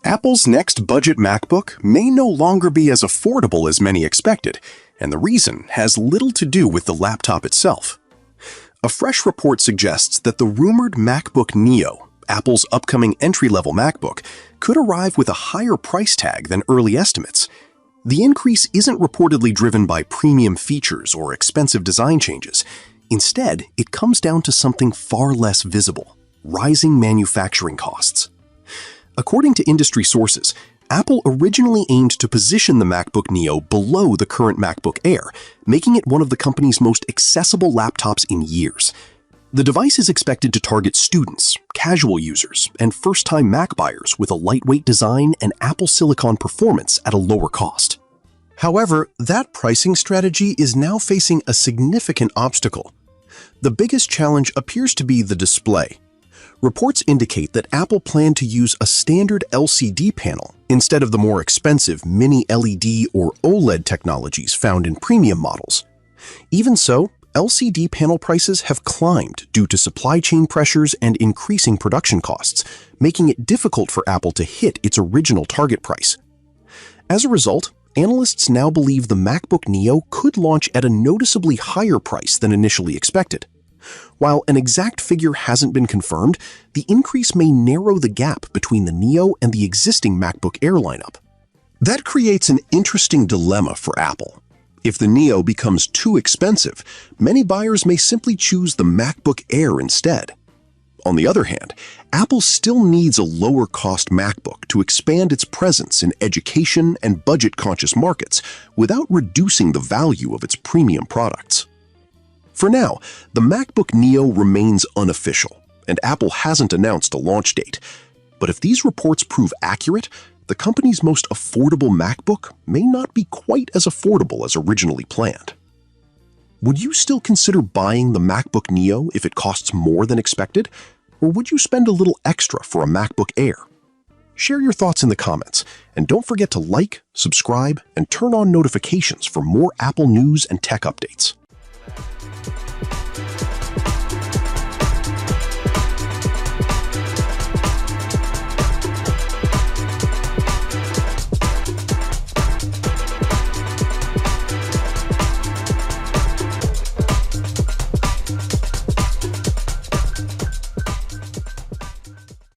Apple's next budget MacBook may no longer be as affordable as many expected, and the reason has little to do with the laptop itself. A fresh report suggests that the rumored MacBook Neo, Apple's upcoming entry-level MacBook, could arrive with a higher price tag than early estimates. The increase isn't reportedly driven by premium features or expensive design changes. Instead, it comes down to something far less visible: rising manufacturing costs. According to industry sources, Apple originally aimed to position the MacBook Neo below the current MacBook Air, making it one of the company's most accessible laptops in years. The device is expected to target students, casual users, and first-time Mac buyers with a lightweight design and Apple Silicon performance at a lower cost. However, that pricing strategy is now facing a significant obstacle. The biggest challenge appears to be the display. Reports indicate that Apple planned to use a standard LCD panel instead of the more expensive mini LED or OLED technologies found in premium models. Even so, LCD panel prices have climbed due to supply chain pressures and increasing production costs, making it difficult for Apple to hit its original target price. As a result, analysts now believe the MacBook Neo could launch at a noticeably higher price than initially expected. While an exact figure hasn't been confirmed, the increase may narrow the gap between the Neo and the existing MacBook Air lineup. That creates an interesting dilemma for Apple. If the Neo becomes too expensive, many buyers may simply choose the MacBook Air instead. On the other hand, Apple still needs a lower-cost MacBook to expand its presence in education and budget-conscious markets without reducing the value of its premium products. For now, the MacBook Neo remains unofficial, and Apple hasn't announced a launch date. But if these reports prove accurate, the company's most affordable MacBook may not be quite as affordable as originally planned. Would you still consider buying the MacBook Neo if it costs more than expected? Or would you spend a little extra for a MacBook Air? Share your thoughts in the comments, and don't forget to like, subscribe, and turn on notifications for more Apple news and tech updates.